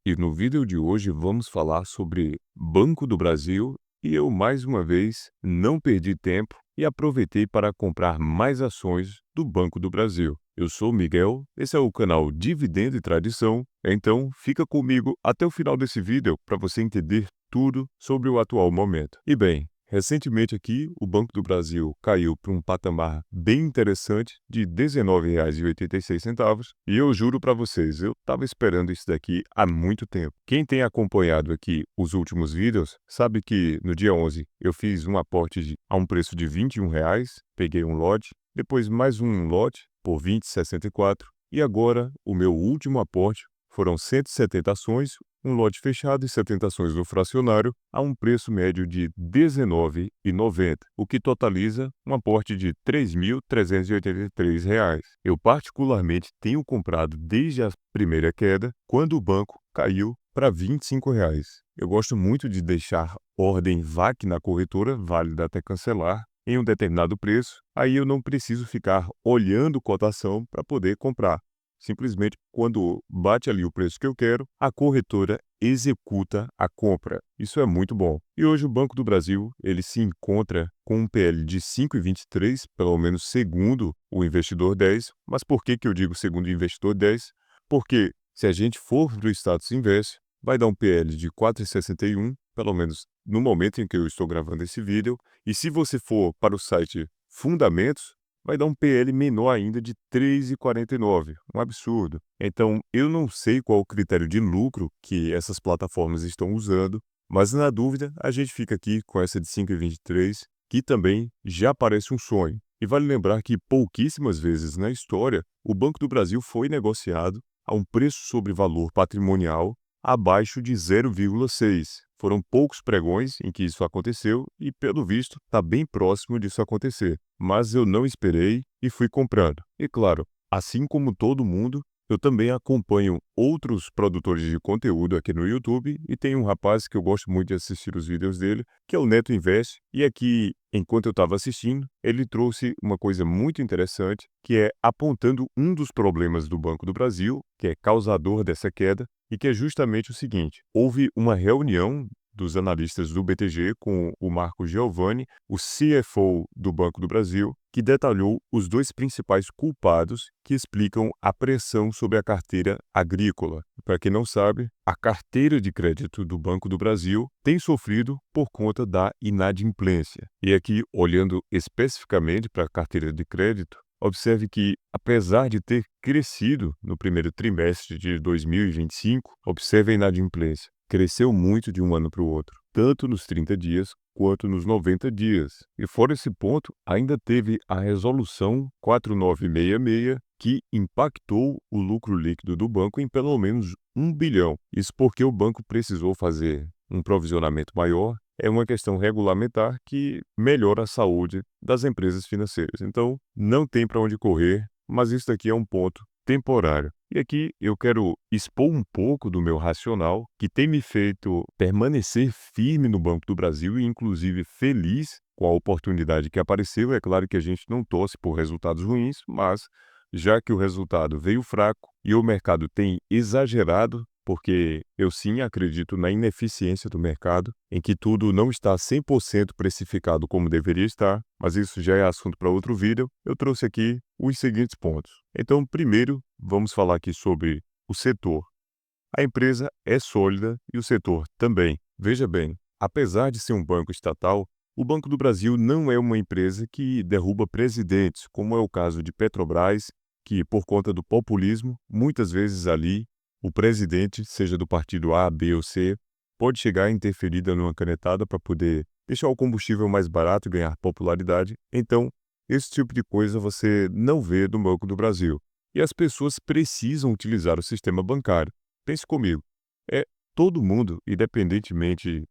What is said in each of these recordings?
e no vídeo de hoje vamos falar sobre Banco do Brasil e eu mais uma vez não perdi tempo e aproveitei para comprar mais ações do Banco do Brasil. Eu sou o Miguel, esse é o canal Dividendo e Tradição, então fica comigo até o final desse vídeo para você entender tudo sobre o atual momento. E bem, recentemente aqui, o Banco do Brasil caiu para um patamar bem interessante de R$ 19,86 e eu juro para vocês, eu estava esperando isso daqui há muito tempo. Quem tem acompanhado aqui os últimos vídeos sabe que no dia 11 eu fiz um aporte a um preço de R$ 21, peguei um lote, depois mais um lote por R$ 20,64 e agora o meu último aporte foram 170 ações, um lote fechado e 70 ações no fracionário a um preço médio de R$ 19,90, o que totaliza um aporte de R$ 3.383. Eu particularmente tenho comprado desde a primeira queda, quando o banco caiu para R$ 25. Eu gosto muito de deixar ordem VAC na corretora, válida até cancelar, em um determinado preço, aí eu não preciso ficar olhando cotação para poder comprar. Simplesmente, quando bate ali o preço que eu quero, a corretora executa a compra. Isso é muito bom. E hoje o Banco do Brasil, ele se encontra com um PL de 5,23, pelo menos segundo o investidor 10. Mas por que eu digo segundo o investidor 10? Porque se a gente for para o status inverso, vai dar um PL de 4,61, pelo menos no momento em que eu estou gravando esse vídeo. E se você for para o site Fundamentos, vai dar um PL menor ainda de 3,49, um absurdo. Então, eu não sei qual o critério de lucro que essas plataformas estão usando, mas na dúvida, a gente fica aqui com essa de 5,23, que também já parece um sonho. E vale lembrar que pouquíssimas vezes na história, o Banco do Brasil foi negociado a um preço sobre valor patrimonial abaixo de 0,6. Foram poucos pregões em que isso aconteceu e, pelo visto, está bem próximo disso acontecer. Mas eu não esperei e fui comprando. E claro, assim como todo mundo, eu também acompanho outros produtores de conteúdo aqui no YouTube e tem um rapaz que eu gosto muito de assistir os vídeos dele, que é o Neto Invest, e aqui, enquanto eu estava assistindo, ele trouxe uma coisa muito interessante, que é apontando um dos problemas do Banco do Brasil, que é causador dessa queda, e que é justamente o seguinte: houve uma reunião dos analistas do BTG com o Marco Geovani, o CFO do Banco do Brasil, que detalhou os dois principais culpados que explicam a pressão sobre a carteira agrícola. Para quem não sabe, a carteira de crédito do Banco do Brasil tem sofrido por conta da inadimplência. E aqui, olhando especificamente para a carteira de crédito, observe que, apesar de ter crescido no primeiro trimestre de 2025, observe a inadimplência. Cresceu muito de um ano para o outro, tanto nos 30 dias quanto nos 90 dias. E fora esse ponto, ainda teve a resolução 4966, que impactou o lucro líquido do banco em pelo menos 1 bilhão. Isso porque o banco precisou fazer um provisionamento maior. É uma questão regulamentar que melhora a saúde das empresas financeiras. Então, não tem para onde correr, mas isso daqui é um ponto temporário. E aqui eu quero expor um pouco do meu racional, que tem me feito permanecer firme no Banco do Brasil e, inclusive, feliz com a oportunidade que apareceu. É claro que a gente não torce por resultados ruins, mas já que o resultado veio fraco e o mercado tem exagerado, porque eu sim acredito na ineficiência do mercado, em que tudo não está 100% precificado como deveria estar, mas isso já é assunto para outro vídeo. Eu trouxe aqui os seguintes pontos. Então, primeiro, vamos falar aqui sobre o setor. A empresa é sólida e o setor também. Veja bem, apesar de ser um banco estatal, o Banco do Brasil não é uma empresa que derruba presidentes, como é o caso de Petrobras, que, por conta do populismo, muitas vezes ali o presidente, seja do partido A, B ou C, pode chegar a interferir dando uma canetada para poder deixar o combustível mais barato e ganhar popularidade. Então, esse tipo de coisa você não vê no Banco do Brasil. E as pessoas precisam utilizar o sistema bancário. Pense comigo, todo mundo, independentemente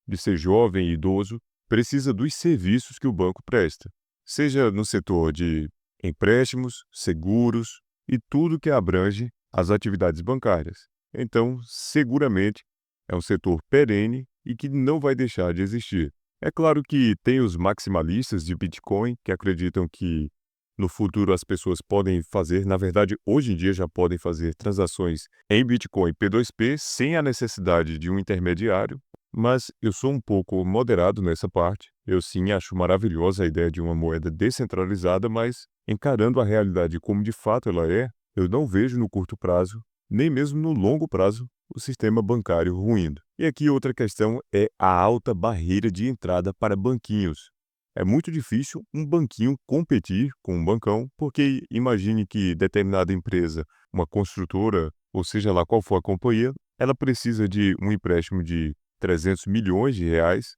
de ser jovem e idoso, precisa dos serviços que o banco presta, seja no setor de empréstimos, seguros e tudo que abrange as atividades bancárias. Então, seguramente, é um setor perene e que não vai deixar de existir. É claro que tem os maximalistas de Bitcoin que acreditam que No futuro as pessoas podem fazer, na verdade, hoje em dia já podem fazer transações em Bitcoin P2P sem a necessidade de um intermediário, mas eu sou um pouco moderado nessa parte. Eu sim acho maravilhosa a ideia de uma moeda descentralizada, mas encarando a realidade como de fato ela é, eu não vejo no curto prazo, nem mesmo no longo prazo, o sistema bancário ruindo. E aqui outra questão é a alta barreira de entrada para banquinhos. É muito difícil um banquinho competir com um bancão, porque imagine que determinada empresa, uma construtora, ou seja lá qual for a companhia, ela precisa de um empréstimo de 300 milhões de reais,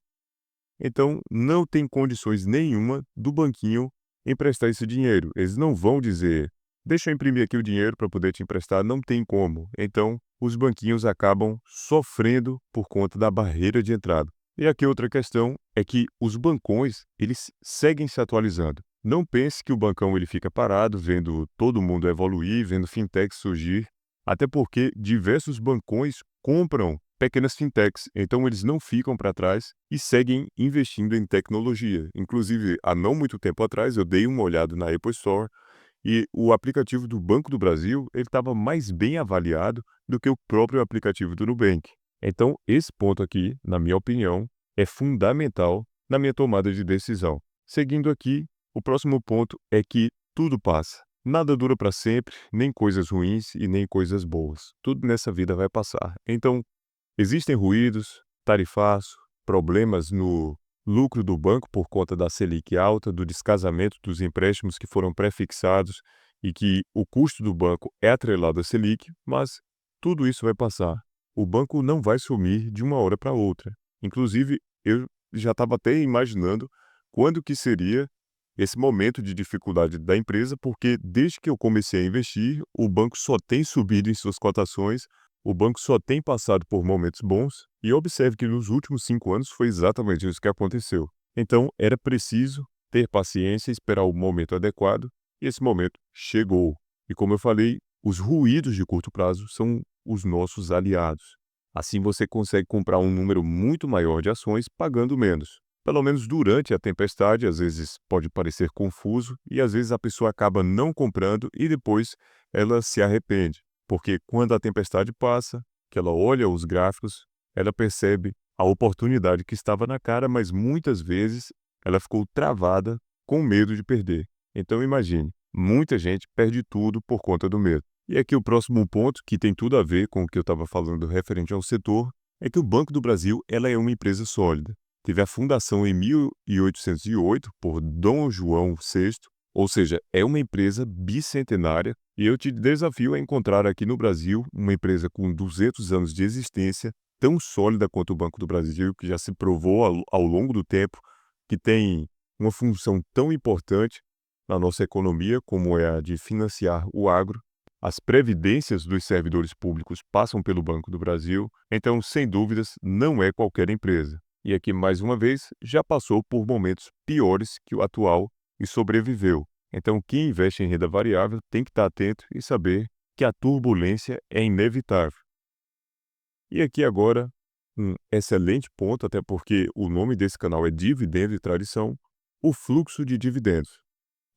então não tem condições nenhuma do banquinho emprestar esse dinheiro. Eles não vão dizer, deixa eu imprimir aqui o dinheiro para poder te emprestar, não tem como. Então os banquinhos acabam sofrendo por conta da barreira de entrada. E aqui outra questão é que os bancões, eles seguem se atualizando. Não pense que o bancão ele fica parado vendo todo mundo evoluir, vendo fintechs surgir, até porque diversos bancões compram pequenas fintechs, então eles não ficam para trás e seguem investindo em tecnologia. Inclusive, há não muito tempo atrás, eu dei uma olhada na Apple Store e o aplicativo do Banco do Brasil ele estava mais bem avaliado do que o próprio aplicativo do Nubank. Então, esse ponto aqui, na minha opinião, é fundamental na minha tomada de decisão. Seguindo aqui, o próximo ponto é que tudo passa. Nada dura para sempre, nem coisas ruins e nem coisas boas. Tudo nessa vida vai passar. Então, existem ruídos, tarifaço, problemas no lucro do banco por conta da Selic alta, do descasamento dos empréstimos que foram pré-fixados e que o custo do banco é atrelado à Selic, mas tudo isso vai passar. O banco não vai sumir de uma hora para outra. Inclusive, eu já estava até imaginando quando que seria esse momento de dificuldade da empresa, porque desde que eu comecei a investir, o banco só tem subido em suas cotações, o banco só tem passado por momentos bons, e observe que nos últimos 5 anos foi exatamente isso que aconteceu. Então, era preciso ter paciência, esperar o momento adequado, e esse momento chegou. E como eu falei, os ruídos de curto prazo são os nossos aliados. Assim você consegue comprar um número muito maior de ações pagando menos. Pelo menos durante a tempestade, às vezes pode parecer confuso e às vezes a pessoa acaba não comprando e depois ela se arrepende. Porque quando a tempestade passa, que ela olha os gráficos, ela percebe a oportunidade que estava na cara, mas muitas vezes ela ficou travada com medo de perder. Então imagine, muita gente perde tudo por conta do medo. E aqui o próximo ponto, que tem tudo a ver com o que eu estava falando referente ao setor, é que o Banco do Brasil ela é uma empresa sólida. Teve a fundação em 1808 por Dom João VI, ou seja, é uma empresa bicentenária e eu te desafio a encontrar aqui no Brasil uma empresa com 200 anos de existência, tão sólida quanto o Banco do Brasil, que já se provou ao longo do tempo que tem uma função tão importante na nossa economia como é a de financiar o agro. As previdências dos servidores públicos passam pelo Banco do Brasil, então, sem dúvidas, não é qualquer empresa. E aqui, mais uma vez, já passou por momentos piores que o atual e sobreviveu. Então, quem investe em renda variável tem que estar atento e saber que a turbulência é inevitável. E aqui agora, um excelente ponto, até porque o nome desse canal é Dividendo e Tradição, o fluxo de dividendos.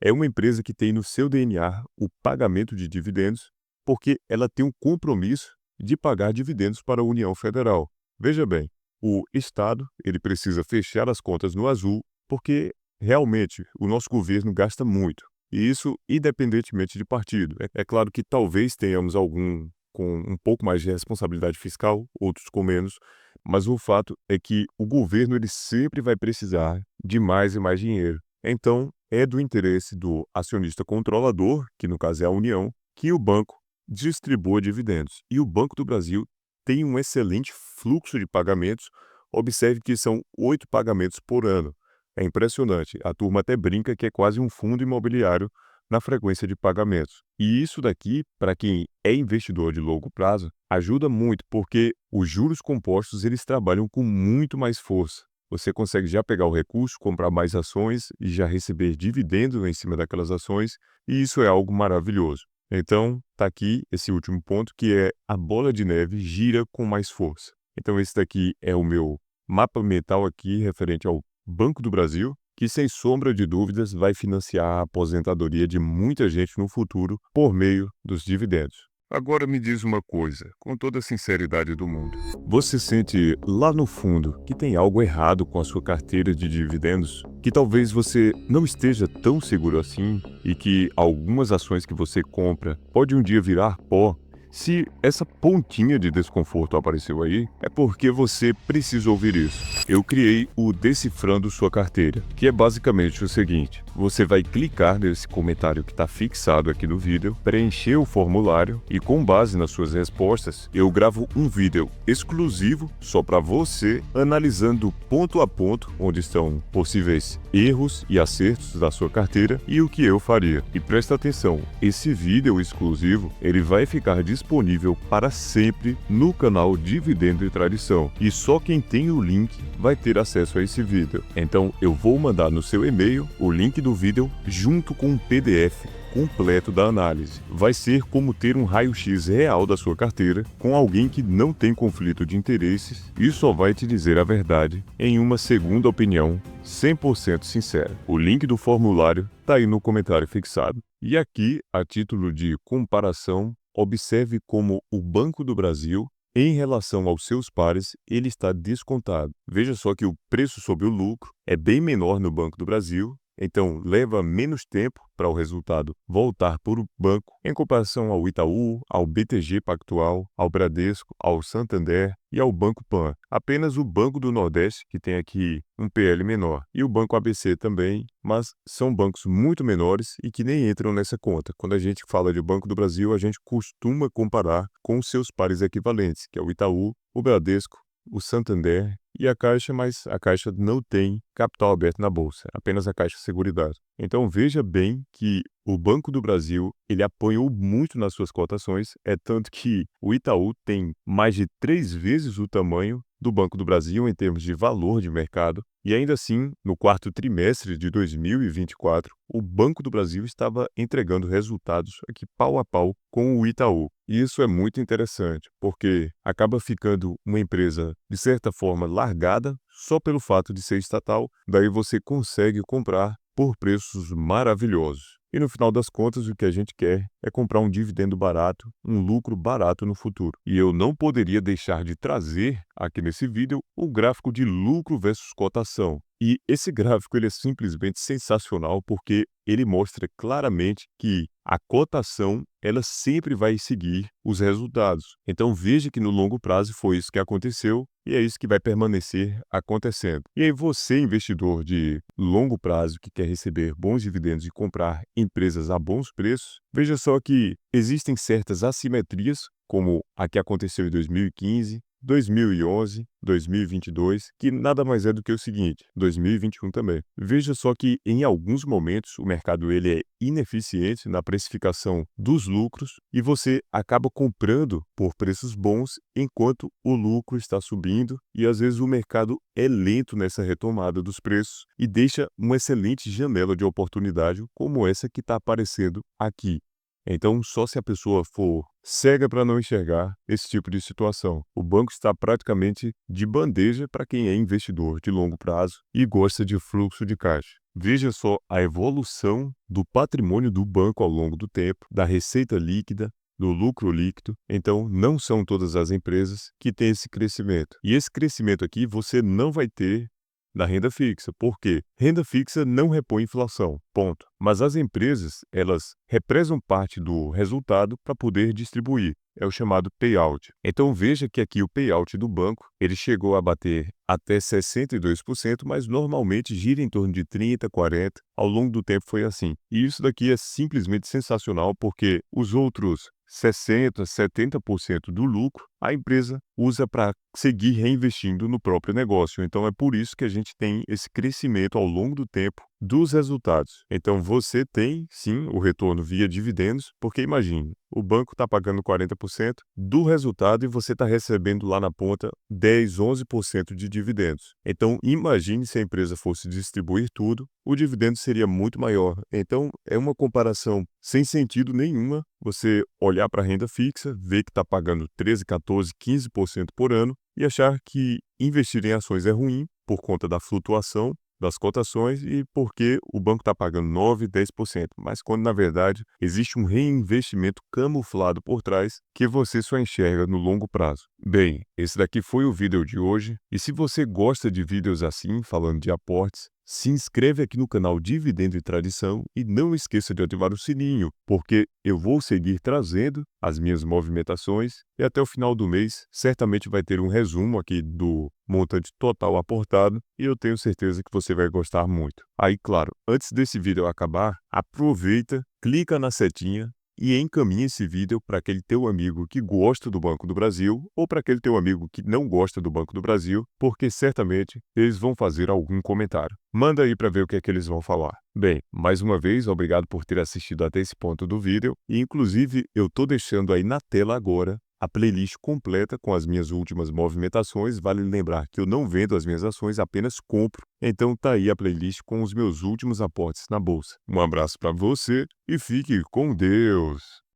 É uma empresa que tem no seu DNA o pagamento de dividendos, porque ela tem um compromisso de pagar dividendos para a União Federal. Veja bem, o Estado ele precisa fechar as contas no azul, porque realmente o nosso governo gasta muito. E isso independentemente de partido. É claro que talvez tenhamos algum com um pouco mais de responsabilidade fiscal, outros com menos, mas o fato é que o governo ele sempre vai precisar de mais e mais dinheiro. Então, é do interesse do acionista controlador, que no caso é a União, que o banco distribua dividendos. E o Banco do Brasil tem um excelente fluxo de pagamentos. Observe que são 8 pagamentos por ano. É impressionante. A turma até brinca que é quase um fundo imobiliário na frequência de pagamentos. E isso daqui, para quem é investidor de longo prazo, ajuda muito, porque os juros compostos eles trabalham com muito mais força. Você consegue já pegar o recurso, comprar mais ações e já receber dividendos em cima daquelas ações, e isso é algo maravilhoso. Então, está aqui esse último ponto, que é a bola de neve gira com mais força. Então, esse daqui é o meu mapa mental aqui referente ao Banco do Brasil, que, sem sombra de dúvidas, vai financiar a aposentadoria de muita gente no futuro por meio dos dividendos. Agora me diz uma coisa, com toda a sinceridade do mundo. Você sente lá no fundo que tem algo errado com a sua carteira de dividendos? Que talvez você não esteja tão seguro assim e que algumas ações que você compra pode um dia virar pó? Se essa pontinha de desconforto apareceu aí, é porque você precisa ouvir isso. Eu criei o Decifrando Sua Carteira, que é basicamente o seguinte: você vai clicar nesse comentário que está fixado aqui no vídeo, preencher o formulário e, com base nas suas respostas, eu gravo um vídeo exclusivo só para você, analisando ponto a ponto onde estão possíveis erros e acertos da sua carteira e o que eu faria. E presta atenção, esse vídeo exclusivo ele vai ficar disponível para sempre no canal Dividendo e Tradição, e só quem tem o link vai ter acesso a esse vídeo. Então eu vou mandar no seu e-mail o link do vídeo junto com um PDF completo da análise. Vai ser como ter um raio-x real da sua carteira com alguém que não tem conflito de interesses e só vai te dizer a verdade em uma segunda opinião 100% sincera. O link do formulário está aí no comentário fixado. E aqui, a título de comparação, observe como o Banco do Brasil, em relação aos seus pares, ele está descontado. Veja só que o preço sobre o lucro é bem menor no Banco do Brasil, então leva menos tempo para o resultado voltar para o banco em comparação ao Itaú, ao BTG Pactual, ao Bradesco, ao Santander e ao Banco Pan. Apenas o Banco do Nordeste, que tem aqui um PL menor, e o Banco ABC também, mas são bancos muito menores e que nem entram nessa conta. Quando a gente fala de Banco do Brasil, a gente costuma comparar com os seus pares equivalentes, que é o Itaú, o Bradesco, o Santander e a Caixa, mas a Caixa não tem capital aberto na bolsa, apenas a Caixa Seguridade. Então veja bem que o Banco do Brasil, ele apanhou muito nas suas cotações, é tanto que o Itaú tem mais de 3 vezes o tamanho do Banco do Brasil em termos de valor de mercado, e ainda assim, no quarto trimestre de 2024, o Banco do Brasil estava entregando resultados aqui pau a pau com o Itaú. E isso é muito interessante, porque acaba ficando uma empresa, de certa forma, largada só pelo fato de ser estatal, daí você consegue comprar por preços maravilhosos. E no final das contas, o que a gente quer é comprar um dividendo barato, um lucro barato no futuro. E eu não poderia deixar de trazer aqui nesse vídeo o gráfico de lucro versus cotação. E esse gráfico ele é simplesmente sensacional porque ele mostra claramente que a cotação ela sempre vai seguir os resultados. Então veja que no longo prazo foi isso que aconteceu e é isso que vai permanecer acontecendo. E aí você, investidor de longo prazo que quer receber bons dividendos e comprar empresas a bons preços, veja só que existem certas assimetrias, como a que aconteceu em 2015, 2011, 2022, que nada mais é do que o seguinte, 2021 também. Veja só que em alguns momentos o mercado ele é ineficiente na precificação dos lucros e você acaba comprando por preços bons enquanto o lucro está subindo e às vezes o mercado é lento nessa retomada dos preços e deixa uma excelente janela de oportunidade como essa que está aparecendo aqui. Então, só se a pessoa for cega para não enxergar esse tipo de situação. O banco está praticamente de bandeja para quem é investidor de longo prazo e gosta de fluxo de caixa. Veja só a evolução do patrimônio do banco ao longo do tempo, da receita líquida, do lucro líquido. Então, não são todas as empresas que têm esse crescimento. E esse crescimento aqui você não vai ter da renda fixa. Por quê? Renda fixa não repõe inflação, ponto. Mas as empresas, elas represam parte do resultado para poder distribuir. É o chamado payout. Então veja que aqui o payout do banco, ele chegou a bater até 62%, mas normalmente gira em torno de 30%, 40%. Ao longo do tempo foi assim. E isso daqui é simplesmente sensacional porque os outros 60%, 70% do lucro, a empresa usa para seguir reinvestindo no próprio negócio. Então é por isso que a gente tem esse crescimento ao longo do tempo dos resultados. Então você tem, sim, o retorno via dividendos, porque imagine, o banco está pagando 40% do resultado e você está recebendo lá na ponta 10, 11% de dividendos. Então imagine se a empresa fosse distribuir tudo, o dividendo seria muito maior. Então é uma comparação sem sentido nenhuma você olhar para a renda fixa, ver que está pagando 13, 14, 15% por ano e achar que investir em ações é ruim por conta da flutuação. das cotações e porque o banco está pagando 9, 10%, mas quando na verdade existe um reinvestimento camuflado por trás que você só enxerga no longo prazo. Bem, esse daqui foi o vídeo de hoje e se você gosta de vídeos assim, falando de aportes, se inscreve aqui no canal Dividendo e Tradição e não esqueça de ativar o sininho, porque eu vou seguir trazendo as minhas movimentações e até o final do mês certamente vai ter um resumo aqui do montante total aportado e eu tenho certeza que você vai gostar muito. Aí, claro, antes desse vídeo acabar, aproveita, clica na setinha e encaminhe esse vídeo para aquele teu amigo que gosta do Banco do Brasil ou para aquele teu amigo que não gosta do Banco do Brasil, porque certamente eles vão fazer algum comentário. Manda aí para ver o que é que eles vão falar. Bem, mais uma vez, obrigado por ter assistido até esse ponto do vídeo e inclusive eu tô deixando aí na tela agora a playlist completa com as minhas últimas movimentações. Vale lembrar que eu não vendo as minhas ações, apenas compro. Então tá aí a playlist com os meus últimos aportes na bolsa. Um abraço para você e fique com Deus!